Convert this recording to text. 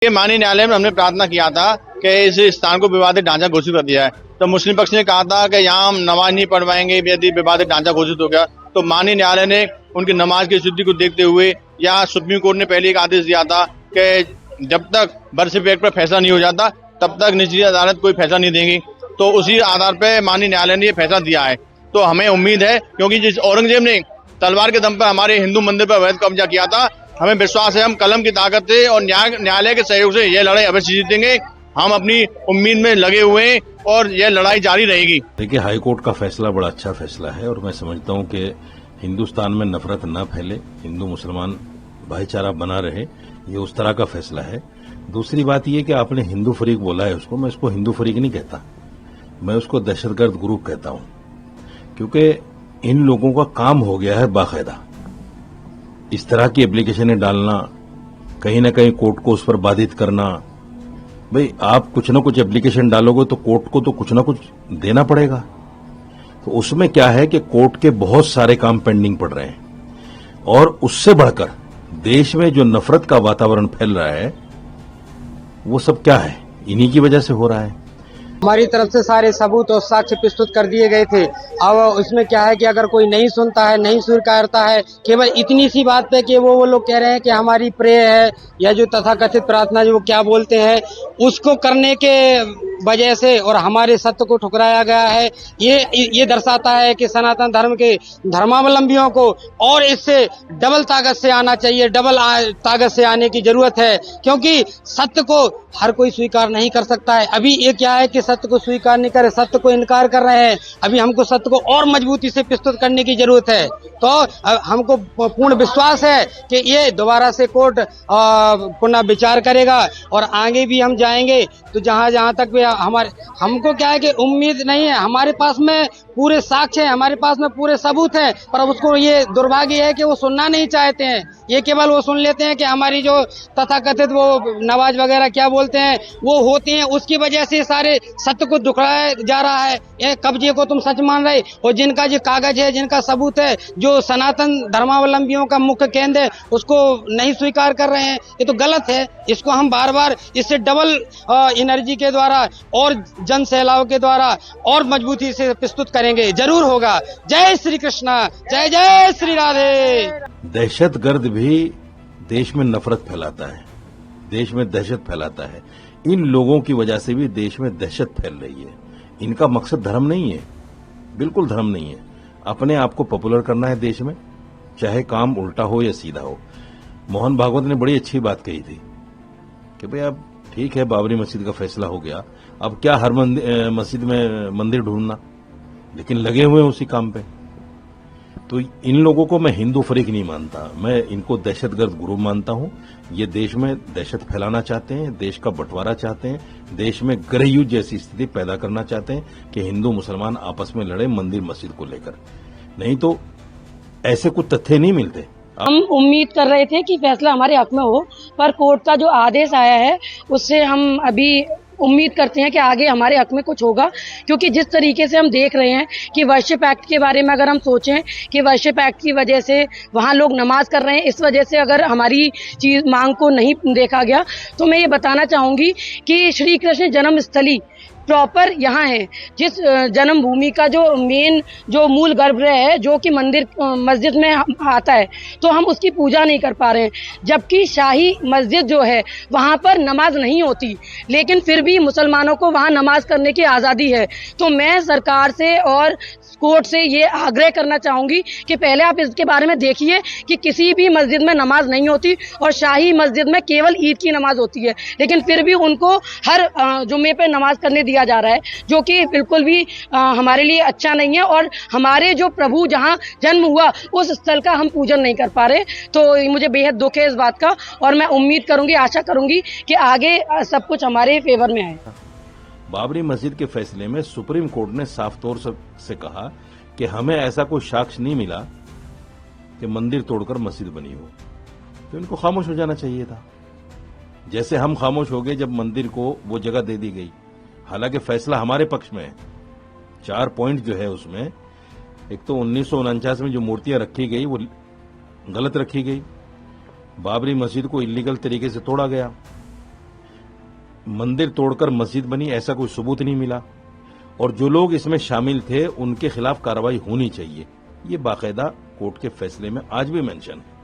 ये माननीय न्यायालय में हमने प्रार्थना किया था कि इस स्थान को विवादित ढांचा घोषित कर दिया है। तो मुस्लिम पक्ष ने कहा था कि यहाँ हम नमाज नहीं पढ़वाएंगे यदि विवादित ढांचा घोषित हो गया। तो माननीय न्यायालय ने उनकी नमाज की स्थिति को देखते हुए यहाँ सुप्रीम कोर्ट ने पहले एक आदेश दिया था कि जब तक वर्शिप एक्ट पर फैसला नहीं हो जाता तब तक निचली अदालत कोई फैसला नहीं देंगी। तो उसी आधार पर माननीय न्यायालय ने ये फैसला दिया है। तो हमें उम्मीद है, क्योंकि जिस औरंगजेब ने तलवार के दम पर हमारे हिंदू मंदिर पर अवैध कब्जा किया था, हमें विश्वास है हम कलम की ताकत से और न्यायालय के सहयोग से यह लड़ाई अवश्य जीतेंगे। हम अपनी उम्मीद में लगे हुए हैं और यह लड़ाई जारी रहेगी। देखिए, हाईकोर्ट का फैसला बड़ा अच्छा फैसला है और मैं समझता हूं कि हिंदुस्तान में नफरत न फैले, हिंदू मुसलमान भाईचारा बना रहे, ये उस तरह का फैसला है। दूसरी बात ये कि आपने हिंदू फरीक बोला है उसको, मैं उसको हिंदू फरीक नहीं कहता, मैं उसको दहशतगर्द ग्रुप कहता हूं, क्योंकि इन लोगों का काम हो गया है बाकायदा इस तरह की एप्लीकेशनें डालना, कहीं ना कहीं कोर्ट को उस पर बाधित करना। भाई, आप कुछ न कुछ एप्लीकेशन डालोगे तो कोर्ट को तो कुछ न कुछ देना पड़ेगा। तो उसमें क्या है कि कोर्ट के बहुत सारे काम पेंडिंग पड़ रहे हैं और उससे बढ़कर देश में जो नफरत का वातावरण फैल रहा है वो सब क्या है, इन्हीं की वजह से हो रहा है। हमारी तरफ से सारे सबूत और साक्ष्य प्रस्तुत कर दिए गए थे। अब इसमें क्या है कि अगर कोई नहीं सुनता है, नहीं स्वीकारता है, केवल इतनी सी बात पे कि वो लोग कह रहे हैं कि हमारी प्रेय है या जो तथाकथित प्रार्थना जो वो क्या बोलते हैं उसको करने के वजह से और हमारे सत्य को ठुकराया गया है। ये दर्शाता है कि सनातन धर्म के धर्मावलंबियों को और इससे डबल ताकत से आना चाहिए, डबल ताकत से आने की जरूरत है, क्योंकि सत्य को हर कोई स्वीकार नहीं कर सकता है। अभी ये क्या है कि सत्य को स्वीकार नहीं कर रहे, सत्य को इनकार कर रहे हैं। अभी हमको सत्य को और मजबूती से प्रस्तुत करने की जरूरत है। तो हमको पूर्ण विश्वास है कि ये दोबारा से कोर्ट पुनः विचार करेगा और आगे भी हम जाएंगे। तो जहां तक भी हमको क्या है कि उम्मीद नहीं है, हमारे पास में पूरे साक्ष्य है, हमारे पास में पूरे सबूत है, पर उसको ये दुर्भाग्य है कि वो सुनना नहीं चाहते हैं। ये केवल वो सुन लेते हैं कि हमारी जो तथाकथित वो नमाज वगैरह क्या बोलते हैं वो होती हैं, उसकी वजह से सारे सत्य को दुखड़ाया जा रहा है। ये कब्जे को तुम सच मान रहे और जिनका जो कागज है, जिनका सबूत है, जो सनातन धर्मावलंबियों का मुख्य केंद्र है, उसको नहीं स्वीकार कर रहे हैं। ये तो गलत है। इसको हम बार बार इससे डबल एनर्जी के द्वारा और जन सैलाव के द्वारा और मजबूती से प्रस्तुत करेंगे। जरूर होगा। जय श्री कृष्णा, जय जय श्री राधे। दहशतगर्द भी देश में नफरत फैलाता है, देश में दहशत फैलाता है। इन लोगों की वजह से भी देश में दहशत फैल रही है। इनका मकसद धर्म नहीं है, बिल्कुल धर्म नहीं है। अपने आप को पॉपुलर करना है देश में, चाहे काम उल्टा हो या सीधा हो। मोहन भागवत ने बड़ी अच्छी बात कही थी कि भाई अब ठीक है, बाबरी मस्जिद का फैसला हो गया, अब क्या हर मस्जिद में मंदिर ढूंढना, लेकिन लगे हुए हैं उसी काम पे। तो इन लोगों को मैं हिंदू फरीक नहीं मानता, मैं इनको दहशतगर्द ग्रुप मानता हूं। ये देश में दहशत फैलाना चाहते हैं, देश का बंटवारा चाहते हैं, देश में गृहयुद्ध जैसी स्थिति पैदा करना चाहते हैं कि हिंदू मुसलमान आपस में लड़े मंदिर मस्जिद को लेकर। नहीं तो ऐसे कुछ तथ्य नहीं मिलते। हम उम्मीद कर रहे थे कि फैसला हमारे हक में हो, पर कोर्ट का जो आदेश आया है उससे हम अभी उम्मीद करते हैं कि आगे हमारे हक में कुछ होगा, क्योंकि जिस तरीके से हम देख रहे हैं कि वर्शिप एक्ट के बारे में अगर हम सोचें कि वर्शिप एक्ट की वजह से वहाँ लोग नमाज कर रहे हैं, इस वजह से अगर हमारी चीज मांग को नहीं देखा गया, तो मैं ये बताना चाहूंगी कि श्री कृष्ण जन्मस्थली प्रॉपर यहाँ है, जिस जन्मभूमि का जो मेन जो मूल गर्भगृह है, जो कि मंदिर मस्जिद में आता है, तो हम उसकी पूजा नहीं कर पा रहे हैं। जबकि शाही मस्जिद जो है वहाँ पर नमाज नहीं होती, लेकिन फिर भी मुसलमानों को वहाँ नमाज करने की आज़ादी है। तो मैं सरकार से और कोर्ट से ये आग्रह करना चाहूंगी कि पहले आप इसके बारे में देखिए कि किसी भी मस्जिद में नमाज नहीं होती और शाही मस्जिद में केवल ईद की नमाज होती है, लेकिन फिर भी उनको हर जुम्मे पे नमाज करने दिया जा रहा है, जो कि बिल्कुल भी हमारे लिए अच्छा नहीं है। और हमारे जो प्रभु जहां जन्म हुआ उस स्थल का हम पूजन नहीं कर पा रहे। तो मुझे बेहद दुख है इस बात का और मैं उम्मीद करूंगी, आशा करूंगी कि आगे सब कुछ हमारे फेवर में आए। बाबरी मस्जिद के फैसले में सुप्रीम कोर्ट ने साफ तौर से कहा कि हमें ऐसा कोई साक्ष्य नहीं मिला कि मंदिर तोड़कर मस्जिद बनी हो, तो इनको खामोश हो जाना चाहिए था। जैसे हम खामोश हो गए जब मंदिर को वो जगह दे दी गई, हालांकि फैसला हमारे पक्ष में है। 4 पॉइंट जो है उसमें, एक तो 1949 में जो मूर्तियां रखी गई वो गलत रखी गई, बाबरी मस्जिद को इलीगल तरीके से तोड़ा गया, मंदिर तोड़कर मस्जिद बनी ऐसा कोई सबूत नहीं मिला, और जो लोग इसमें शामिल थे उनके खिलाफ कार्रवाई होनी चाहिए, ये बाकायदा कोर्ट के फैसले में आज भी मेंशन है।